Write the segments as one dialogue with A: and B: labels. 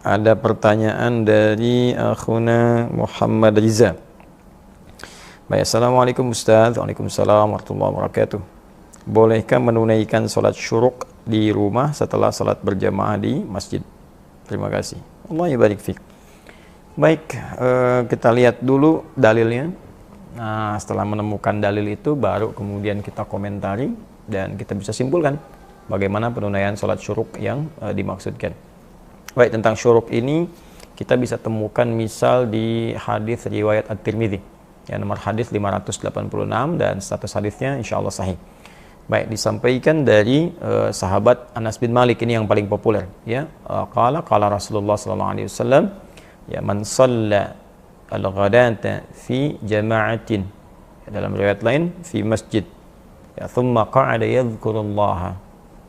A: Ada pertanyaan dari akhuna Muhammad Riza. Baik, Assalamualaikum Ustaz. Waalaikumsalam warahmatullahi wabarakatuh. Bolehkah menunaikan sholat syuruk di rumah setelah sholat berjamaah di masjid? Terima kasih. Allah barik fiik. Baik, kita lihat dulu dalilnya. Nah, setelah menemukan dalil itu baru kemudian kita komentari dan kita bisa simpulkan bagaimana penunaian sholat syuruk yang dimaksudkan. Baik, tentang syuruk ini kita bisa temukan misal di hadis riwayat At-Tirmidzi ya, nomor hadis 586 dan status hadisnya insyaallah sahih. Baik, disampaikan dari sahabat Anas bin Malik, ini yang paling populer ya. Qala Rasulullah sallallahu alaihi wasallam ya, man shalla al-ghadata fi jama'atin, dalam riwayat lain fi masjid ya, thumma qa'ada yadhkurullaha,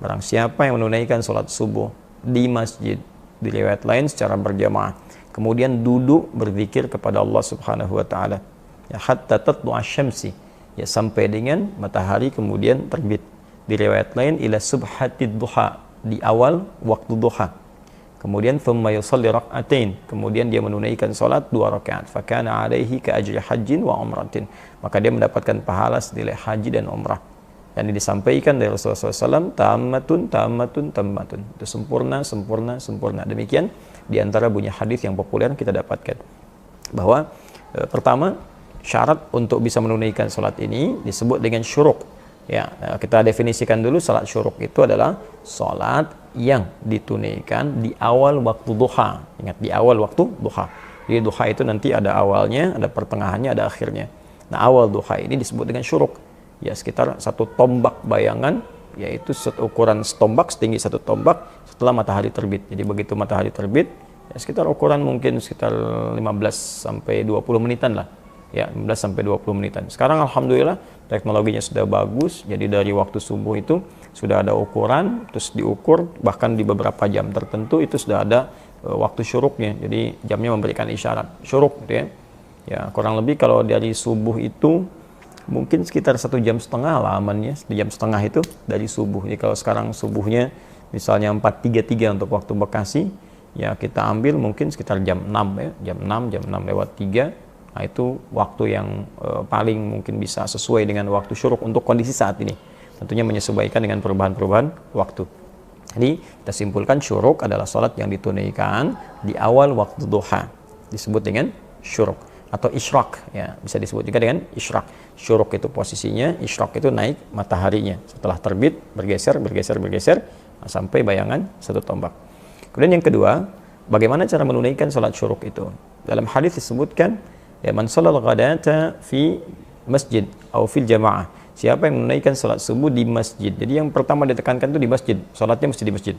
A: barang siapa yang menunaikan salat subuh di masjid, di riwayat lain secara berjamaah, kemudian duduk berzikir kepada Allah Subhanahu wa taala ya, hatta tatlu'a syamsi ya, sampai dengan matahari kemudian terbit. Di riwayat lain ila subhatid duha, di awal waktu duha. Kemudian thumma yusalli rak'atain, kemudian dia menunaikan salat 2 rakaat, fa kana alaihi ka ajri hajjin wa umratin, maka dia mendapatkan pahala senilai haji dan umrah. Dan disampaikan dari Rasulullah SAW, tammatun, itu sempurna. Demikian diantara bunyi hadis yang populer kita dapatkan bahwa pertama, syarat untuk bisa menunaikan salat ini disebut dengan syuruk ya. Kita definisikan dulu, salat syuruk itu adalah salat yang ditunaikan di awal waktu duha. Ingat, di awal waktu duha. Jadi duha itu nanti ada awalnya, ada pertengahannya, ada akhirnya. Nah, awal duha ini disebut dengan syuruk ya, sekitar 1 tombak bayangan, yaitu ukuran setombak, setinggi 1 tombak setelah matahari terbit. Jadi begitu matahari terbit ya, sekitar ukuran mungkin sekitar 15 sampai 20 menitan lah ya, 15 sampai 20 menitan. Sekarang alhamdulillah teknologinya sudah bagus, jadi dari waktu subuh itu sudah ada ukuran, terus diukur bahkan di beberapa jam tertentu itu sudah ada waktu syuruknya. Jadi jamnya memberikan isyarat syuruk gitu ya. Ya, kurang lebih kalau dari subuh itu mungkin sekitar 1,5 jam lah amannya, 1,5 jam itu dari subuh. Jadi kalau sekarang subuhnya misalnya 4.33 untuk waktu Bekasi, ya kita ambil mungkin sekitar jam 6 ya, jam 6 lewat 3. Nah, itu waktu yang paling mungkin bisa sesuai dengan waktu syuruk untuk kondisi saat ini. Tentunya menyesuaikan dengan perubahan-perubahan waktu. Jadi kita simpulkan syuruk adalah salat yang ditunaikan di awal waktu duha, disebut dengan syuruk. Atau isyraq ya, bisa disebut juga dengan isyraq. Syuruk itu posisinya, isyraq itu naik mataharinya setelah terbit, bergeser sampai bayangan 1 tombak. Kemudian yang kedua, bagaimana cara menunaikan salat syuruk itu? Dalam hadis disebutkan ya, man shalal ghadata fi masjid atau fil jamaah, siapa yang menunaikan salat subuh di masjid. Jadi yang pertama ditekankan itu di masjid, salatnya mesti di masjid.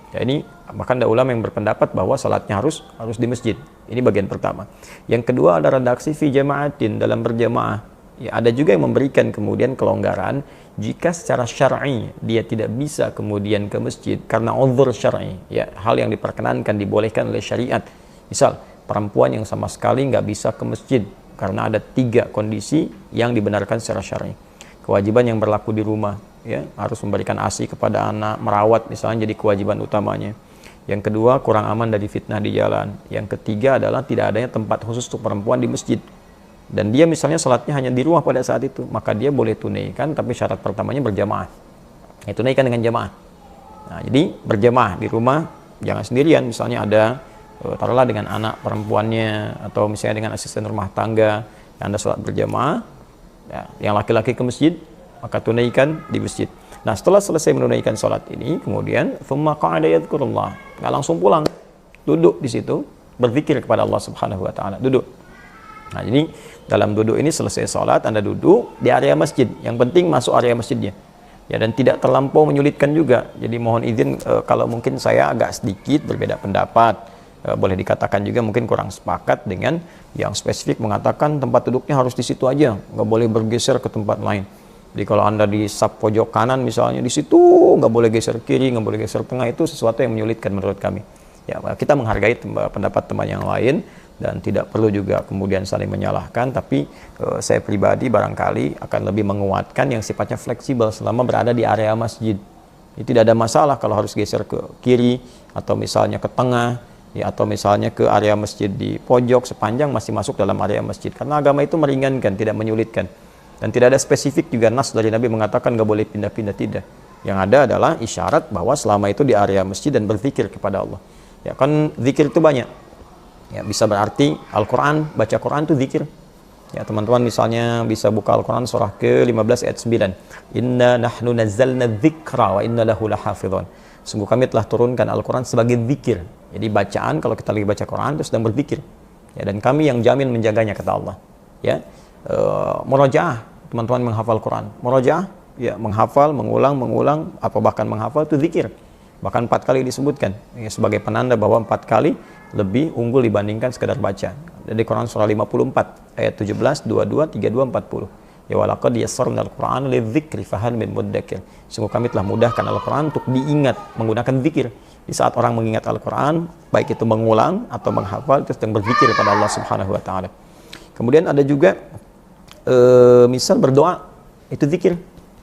A: Ya, ini bahkan ada ulama yang berpendapat bahwa salatnya harus di masjid. Ini bagian pertama. Yang kedua ada redaksi fi jama'atin, dalam berjamaah. Ya, ada juga yang memberikan kemudian kelonggaran jika secara syar'i dia tidak bisa kemudian ke masjid karena uzur syar'i, ya, hal yang diperkenankan, dibolehkan oleh syariat. Misal perempuan yang sama sekali nggak bisa ke masjid karena ada 3 kondisi yang dibenarkan secara syar'i. Kewajiban yang berlaku di rumah, ya, harus memberikan ASI kepada anak, merawat misalnya jadi kewajiban utamanya. Yang kedua, kurang aman dari fitnah di jalan. Yang ketiga adalah tidak adanya tempat khusus untuk perempuan di masjid. Dan dia misalnya salatnya hanya di rumah pada saat itu, maka dia boleh tunaikan, tapi syarat pertamanya berjamaah. Ya, tunaikan dengan jamaah. Nah, jadi berjamaah di rumah, jangan sendirian. Misalnya ada, taruhlah dengan anak perempuannya, atau misalnya dengan asisten rumah tangga, yang Anda salat berjamaah, ya, yang laki-laki ke masjid, maka tunaikan di masjid. Nah, setelah selesai menunaikan salat ini, kemudian thumma qa'ada yadhkurullah, nggak langsung pulang, duduk di situ berzikir kepada Allah Subhanahu wa taala, duduk. Nah, jadi dalam duduk ini selesai salat, Anda duduk di area masjid. Yang penting masuk area masjidnya. Ya, dan tidak terlampau menyulitkan juga. Jadi mohon izin kalau mungkin saya agak sedikit berbeda pendapat. Boleh dikatakan juga mungkin kurang sepakat dengan yang spesifik mengatakan tempat duduknya harus di situ aja, nggak boleh bergeser ke tempat lain. Jadi kalau Anda di sap pojok kanan misalnya, di situ nggak boleh geser kiri, nggak boleh geser tengah, itu sesuatu yang menyulitkan menurut kami. Ya, kita menghargai pendapat teman yang lain dan tidak perlu juga kemudian saling menyalahkan, tapi saya pribadi barangkali akan lebih menguatkan yang sifatnya fleksibel selama berada di area masjid. Jadi tidak ada masalah kalau harus geser ke kiri atau misalnya ke tengah. ya, atau misalnya ke area masjid di pojok sepanjang masih masuk dalam area masjid, karena agama itu meringankan, tidak menyulitkan, dan tidak ada spesifik juga nas dari Nabi mengatakan nggak boleh pindah-pindah, tidak. Yang ada adalah isyarat bahwa selama itu di area masjid dan berzikir kepada Allah. Ya kan, zikir itu banyak. Ya, bisa berarti Al-Quran, baca Quran itu zikir. Ya, teman-teman misalnya bisa buka Al-Quran surah ke-15 ayat 9. Inna nahnu nazzalna dzikra wa inna lahu lahafidhun. Sungguh kami telah turunkan Al-Quran sebagai zikir. Jadi bacaan, kalau kita lagi baca Quran itu sedang berzikir. Ya, dan kami yang jamin menjaganya, kata Allah. Ya, murajaah, teman-teman menghafal Quran. Murajaah, ya, menghafal, mengulang, apa bahkan menghafal itu zikir. Bahkan 4 kali disebutkan, ya, sebagai penanda bahwa 4 kali lebih unggul dibandingkan sekadar baca. Dari Quran surah 54 ayat 17, 22, 32, 40. Ya walaqad yassarna al-Qur'ana lidzikri fahal min muddakir. Sungguh kami telah mudahkan Al-Qur'an untuk diingat menggunakan zikir. Di saat orang mengingat Al-Qur'an, baik itu mengulang atau menghafal, itu sedang berzikir pada Allah Subhanahu wa taala. Kemudian ada juga misal berdoa, itu zikir.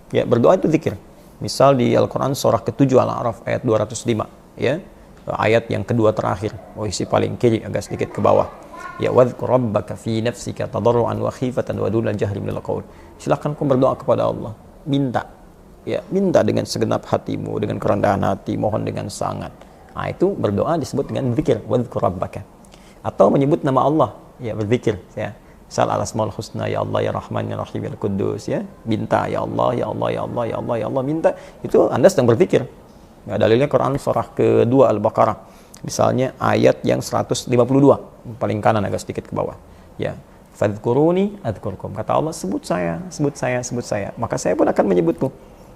A: Ya, berdoa itu zikir. Misal di Al-Qur'an surah ke-7 Al-A'raf ayat 205, ya. Ayat yang kedua terakhir, isi paling kiri agak sedikit ke bawah. Ya, wadhkur rabbaka fi nafsika tadarruan wa khifatan wa dunal jahri minal qaul. Silakan kau berdoa kepada Allah, minta. Ya, minta dengan segenap hatimu, dengan kerendahan hati, mohon dengan sangat. Nah, itu berdoa disebut dengan zikir, wadhkur rabbaka. Atau menyebut nama Allah, ya, berzikir, ya. Misal al-asmaul husna, ya Allah, ya Rahman, ya Rahim, ya Quddus, ya. Minta, ya Allah, ya Allah, ya Allah, ya Allah, ya Allah, minta. Itu Anda sedang berzikir. Ya, dalilnya Quran surah ke-2 Al-Baqarah. Misalnya ayat yang 152, paling kanan agak sedikit ke bawah. Ya, fadhkuruni adzkurkum. Kata Allah, sebut saya, sebut saya, sebut saya, maka saya pun akan menyebutmu.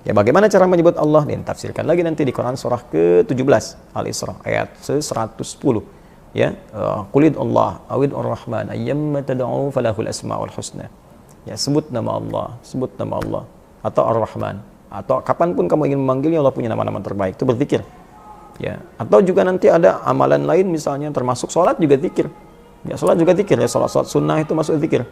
A: Ya, bagaimana cara menyebut Allah? Ditafsirkan lagi nanti di Quran surah ke-17 Al-Isra ayat 110. Ya, qulid Allah awid ar-Rahman ayyamma tad'u falahul asmaul husna. Ya, sebut nama Allah, sebut nama Allah, atau Ar-Rahman, atau kapanpun kamu ingin memanggilnya, Allah punya nama-nama terbaik, itu berzikir. Ya, atau juga nanti ada amalan lain, misalnya termasuk sholat juga zikir. Ya, sholat juga zikir, ya, sholat sunnah itu masuk zikir.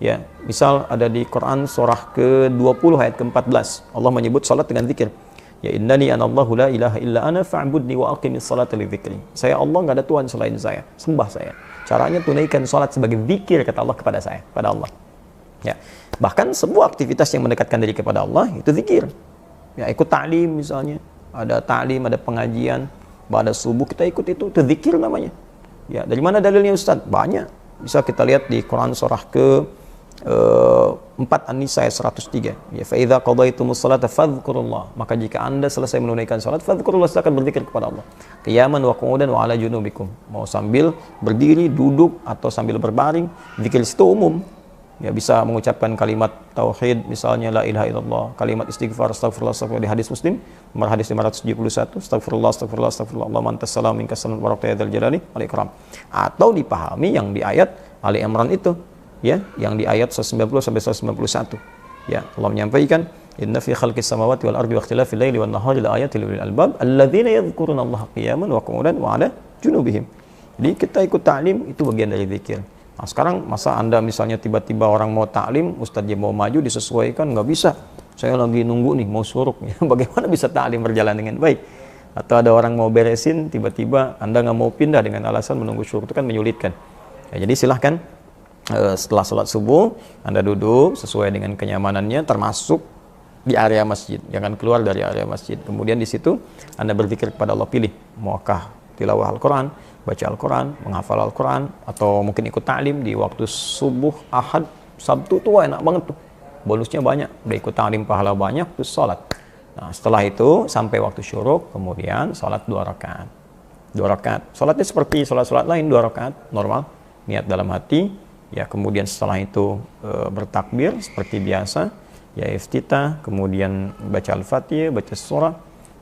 A: Ya, misal ada di Quran surah ke-20 ayat ke-14, Allah menyebut sholat dengan zikir. Ya, innani anallahu la ilaha illa ana fa'budni wa aqimis salata li dzikri. Saya Allah, enggak ada Tuhan selain saya, sembah saya. Caranya tunaikan sholat sebagai zikir, kata Allah, kepada saya, pada Allah. Ya, bahkan sebuah aktivitas yang mendekatkan diri kepada Allah itu zikir. Ya, ikut ta'lim misalnya, ada ta'lim, ada pengajian, pada subuh kita ikut itu zikir namanya. Ya, dari mana dalilnya Ustaz? Banyak. Bisa kita lihat di Quran surah ke-4 An-Nisa ayat 103. Ya, fa idza qadaytumus salata fadhkurullah. Maka jika Anda selesai menunaikan salat, fadhkurullah, silakan berzikir kepada Allah. Qiyaman wa qu'udan wa ala junubikum. Mau sambil berdiri, duduk, atau sambil berbaring, zikir itu umum. Ya, bisa mengucapkan kalimat tauhid, misalnya la ilaha illallah, kalimat istighfar, astagfirullah, astagfirullah, di hadis Muslim nomor hadis 571, astagfirullah, astagfirullah, astagfirullah, Allahumma antas salam minkas salam wa barakatuh dzal jalali wal ikram. Atau dipahami yang di ayat Ali Imran itu, ya, yang di ayat 190 sampai 191. Ya, Allah menyampaikan, inna fi khalqis samawati wal ardi wa ikhtilafil laili wan nahari la ayatin lil albab alladzina yadhkuruna Allaha qiyaman wa qu'udan wa 'ala junubihim. Jadi kita ikut ta'lim itu bagian dari zikir. Nah, sekarang masa Anda misalnya tiba-tiba orang mau ta'lim, Ustadz mau maju disesuaikan, nggak bisa. Saya lagi nunggu nih, mau suruk. Bagaimana bisa ta'lim berjalan dengan baik? Atau ada orang mau beresin, tiba-tiba Anda nggak mau pindah dengan alasan menunggu suruk, itu kan menyulitkan. Ya, jadi silahkan setelah sholat subuh, Anda duduk sesuai dengan kenyamanannya, termasuk di area masjid. Jangan keluar dari area masjid. Kemudian di situ Anda berzikir kepada Allah, pilih. Maukah tilawah Al-Quran, baca Al-Quran, menghafal Al-Quran, atau mungkin ikut ta'lim di waktu subuh, Ahad, Sabtu, tuh enak banget tuh. Bonusnya banyak, udah ikut ta'lim pahala banyak, terus sholat. Nah, setelah itu sampai waktu syuruk, kemudian sholat 2 rakaat. 2 rakaat. Sholatnya seperti sholat-sholat lain, 2 rakaat, normal. Niat dalam hati, ya, kemudian setelah itu bertakbir seperti biasa, ya, iftitah, kemudian baca Al-Fatihah, baca surah,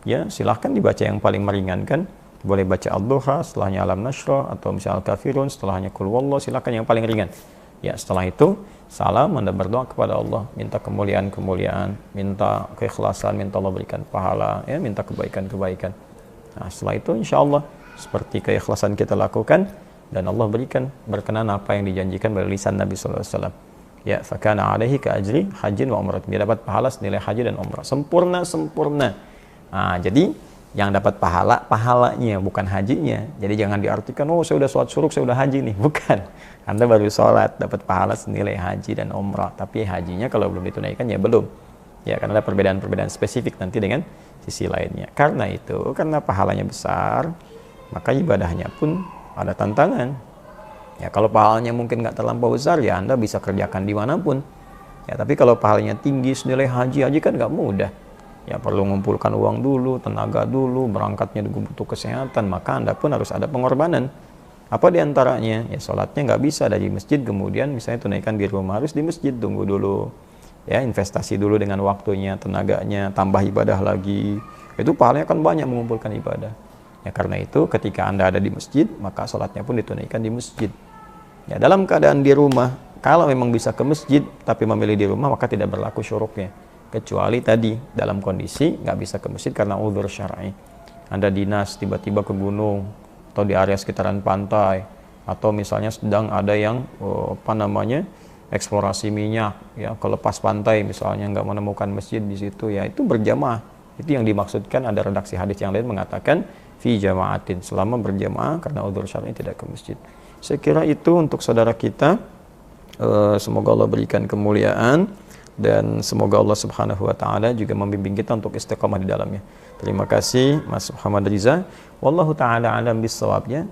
A: ya, silahkan dibaca yang paling meringankan. Boleh baca Ad-Duha, setelahnya Alam Nashrah, atau misalnya Al-Kafirun, setelahnya Qul Huwallah, silakan yang paling ringan. Ya, setelah itu salam, Anda berdoa kepada Allah, minta kemuliaan-kemuliaan, minta keikhlasan, minta Allah berikan pahala, ya, minta kebaikan-kebaikan. Nah, setelah itu insya Allah seperti keikhlasan kita lakukan, dan Allah berikan berkenan apa yang dijanjikan dari lisan Nabi sallallahu alaihi wasallam. Ya, fakana alaihi ka ajri hajjin wa umrah. Dia dapat pahala senilai haji dan umrah. Sempurna. Nah, jadi Yang dapat pahalanya, bukan hajinya. Jadi jangan diartikan, oh saya udah sholat syuruk, saya udah haji nih. Bukan. Anda baru sholat, dapat pahala senilai haji dan umrah. Tapi hajinya kalau belum ditunaikan, ya belum. Ya, karena ada perbedaan-perbedaan spesifik nanti dengan sisi lainnya. Karena itu, karena pahalanya besar, maka ibadahnya pun ada tantangan. Ya, kalau pahalanya mungkin nggak terlampau besar, ya Anda bisa kerjakan dimanapun. Ya, tapi kalau pahalanya tinggi, senilai haji kan nggak mudah. Ya, perlu mengumpulkan uang dulu, tenaga dulu, berangkatnya juga butuh kesehatan, maka Anda pun harus ada pengorbanan. Apa diantaranya? Ya, sholatnya nggak bisa dari masjid, kemudian misalnya tunaikan di rumah, harus di masjid, tunggu dulu. Ya, investasi dulu dengan waktunya, tenaganya, tambah ibadah lagi. Itu pahalanya kan banyak mengumpulkan ibadah. Ya, karena itu ketika Anda ada di masjid, maka sholatnya pun ditunaikan di masjid. Ya, dalam keadaan di rumah, kalau memang bisa ke masjid, tapi memilih di rumah, maka tidak berlaku syuruknya. Kecuali tadi, dalam kondisi nggak bisa ke masjid karena uzur syar'i. Anda dinas, tiba-tiba ke gunung, atau di area sekitaran pantai, atau misalnya sedang ada yang, eksplorasi minyak, ya, ke lepas pantai misalnya, nggak menemukan masjid di situ, ya itu berjamaah. Itu yang dimaksudkan, ada redaksi hadis yang lain mengatakan, fi jama'atin, selama berjamaah karena uzur syar'i tidak ke masjid. Saya kira itu untuk saudara kita. Semoga Allah berikan kemuliaan dan semoga Allah Subhanahu wa taala juga membimbing kita untuk istiqamah di dalamnya. Terima kasih Mas Muhammad Riza. Wallahu taala alam bisawabnya.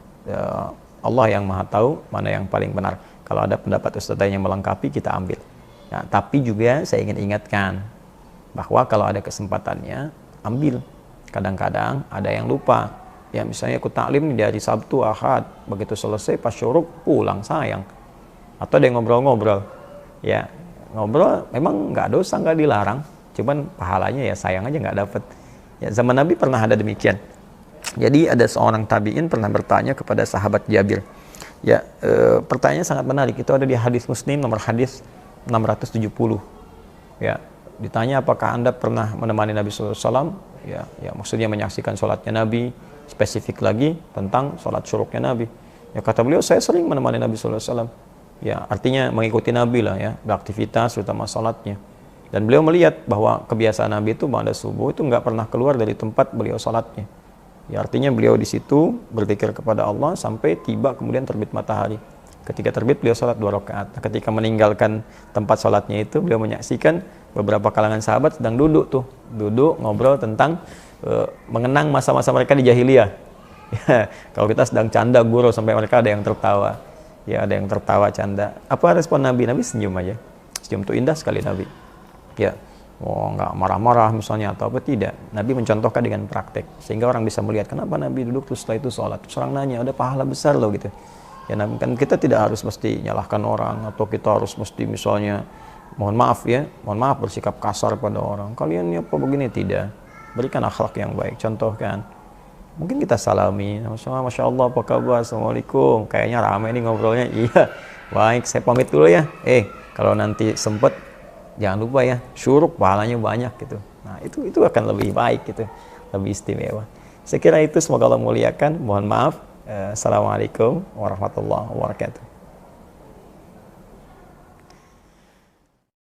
A: Allah yang Maha tahu mana yang paling benar. Kalau ada pendapat ustaz yang melengkapi, kita ambil. Ya, tapi juga saya ingin ingatkan bahwa kalau ada kesempatannya, ambil. Kadang-kadang ada yang lupa. Ya, misalnya ikut taklim dari Sabtu, Ahad, begitu selesai pas syuruk pulang, sayang. Atau ada yang ngobrol-ngobrol. Ya, ngobrol memang nggak dosa, nggak dilarang, cuman pahalanya ya sayang aja nggak dapet. Ya, zaman Nabi pernah ada demikian. Jadi ada seorang tabi'in pernah bertanya kepada sahabat Jabir. Ya, pertanyaannya sangat menarik. Itu ada di hadis Muslim nomor hadis 670. Ya, ditanya apakah Anda pernah menemani Nabi SAW? Ya, maksudnya menyaksikan sholatnya Nabi. Spesifik lagi tentang sholat syuruknya Nabi. Ya, kata beliau, saya sering menemani Nabi SAW. Ya, artinya mengikuti Nabi lah ya, beraktivitas terutama sholatnya. Dan beliau melihat bahwa kebiasaan Nabi itu pada subuh itu nggak pernah keluar dari tempat beliau sholatnya. Ya, artinya beliau di situ berzikir kepada Allah sampai tiba kemudian terbit matahari. Ketika terbit beliau sholat 2 rakaat. Ketika meninggalkan tempat sholatnya itu, beliau menyaksikan beberapa kalangan sahabat sedang duduk ngobrol tentang mengenang masa-masa mereka di jahiliyah. Ya, kalau kita sedang canda gurau sampai mereka ada yang tertawa. Ya, ada yang tertawa canda. Apa respon Nabi? Nabi senyum aja. Senyum itu indah sekali Nabi. Ya, nggak marah-marah misalnya atau apa, tidak. Nabi mencontohkan dengan praktek sehingga orang bisa melihat kenapa Nabi duduk terus setelah itu sholat. Terus orang nanya, ada pahala besar loh gitu. Ya, Nabi kan kita tidak harus mesti nyalahkan orang atau kita harus mesti misalnya mohon maaf bersikap kasar pada orang. Kalian ya apa begini, tidak. Berikan akhlak yang baik, contohkan. Mungkin kita salami, Masya Allah, apa kabar, Assalamualaikum, kayaknya ramai nih ngobrolnya. Iya, baik, saya pamit dulu ya. Kalau nanti sempet, jangan lupa ya, syuruk pahalanya banyak gitu. Nah, itu akan lebih baik gitu, lebih istimewa. Saya kira itu, semoga Allah muliakan. Mohon maaf. Assalamualaikum warahmatullahi wabarakatuh.